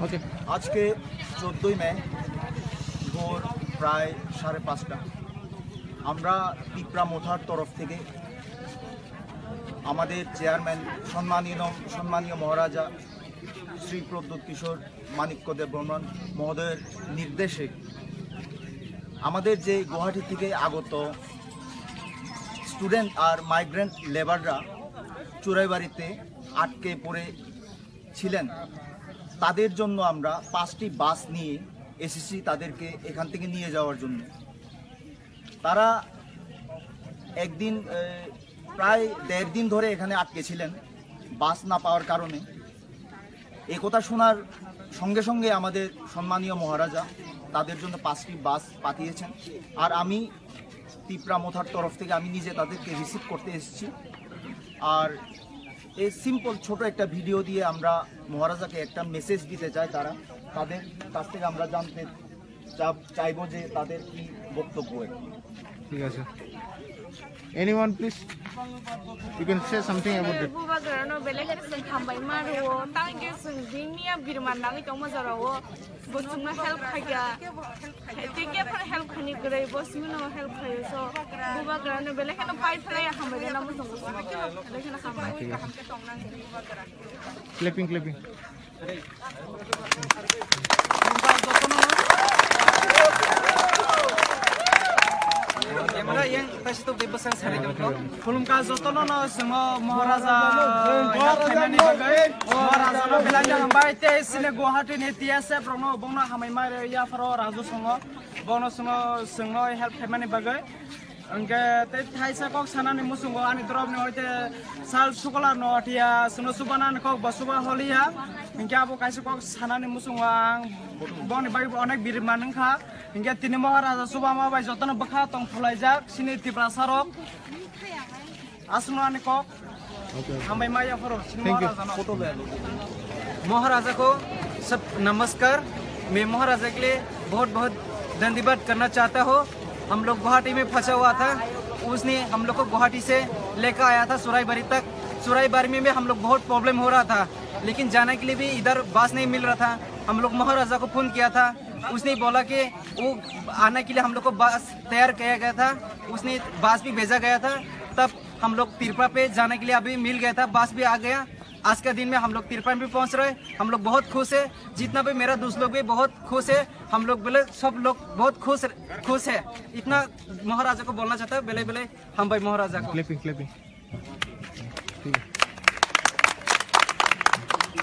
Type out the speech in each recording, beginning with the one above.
ওকে। আজকে 14ই মে ভোর প্রায় 5:30 আমরা পিপরা মোথার তরফ থেকে আমাদের চেয়ারম্যান সম্মানীয় মহারাজা শ্রী প্রদ্যোৎ কিশোর মাণিক্য দেব বর্মন মহোদয়ের নির্দেশে আমাদের যে গুয়াহাটি থেকে আগত স্টুডেন্ট আর মাইগ্রেন্ট লেবাররা চোরাইবাড়িতে আটকে পড়ে ছিলেন, তাদের জন্য আমরা 5টি বাস নিয়ে এসেছি তাদেরকে এখান থেকে নিয়ে যাওয়ার জন্য। তারা একদিন প্রায় 1.5 দিন ধরে এখানে আটকে ছিলেন বাস না পাওয়ার কারণে। একথা শোনার সঙ্গে সঙ্গে আমাদের সম্মানীয় মহারাজা তাদের জন্য 5টি বাস পাঠিয়েছেন। আর আমি পিপরা মোথার তরফ থেকে আমি নিজে তাদেরকে রিসিভ করতে এসেছি। আর এই সিম্পল ছোট একটা ভিডিও দিয়ে আমরা মহারাজাকে একটা মেসেজ দিতে চাই। তাদের কাছ থেকে আমরা জানতে চাইবো যে তাদের কি বক্তব্য। ঠিক আছে, anyone please, you can say something about it. bubagrano belege sing khambai maru tange sing dingnia birman nangi tongma jarao bosungna help khaya tike phar help khani grai bosungna help khayo so bubagrano belege no pai phrai khambai na mo song belege na khambai hamke tongnang Clapping. Fulumka jotono no singo Maharaja Khaimani bagai Maharaja no belanja hambai te sine Guwahati ne tiase prono bongna hamai mare ya faro raju songo bono singo help Khaimani bagai angke te thaisa kok sanani musungo ani drop ne hoite sal sukola no atia sino subanan kok basuba holia angke abo kaisi kok sanani musungo ang boni bagi onek birman kha angke tini Maharaja subama bai jotono bakha tong phulaijak sini tipra sarok asno ani kok hambai maya faro sini Maharaja no photo ले लो। महाराजा को सब नमस्कार। मैं महाराजा के लिए बहुत बहुत धन्यवाद करना चाहता हूँ। हम लोग गुवाहाटी में फंसा हुआ था, उसने हम लोग को गुवाहाटी से लेकर आया था सुराईबाड़ी तक। सुराईबाड़ी में भी हम लोग बहुत प्रॉब्लम हो रहा था, लेकिन जाने के लिए भी इधर बस नहीं मिल रहा था। हम लोग महाराजा को फ़ोन किया था, उसने बोला कि वो आने के लिए हम लोग को बस तैयार किया गया था, उसने बस भी भेजा गया था। तब हम लोग तिरपा पे जाने के लिए अभी मिल गया था, बस भी आ गया। आज के दिन में हम लोग तिरपा में पहुंच रहे, हम लोग बहुत खुश है। जितना भी मेरा दोस्त लोग भी बहुत खुश है, हम लोग बोले सब लोग बहुत खुश है। इतना महाराजा को बोलना चाहता है, बेले हम भाई महाराजा को Clapping.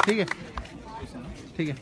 ठीक है।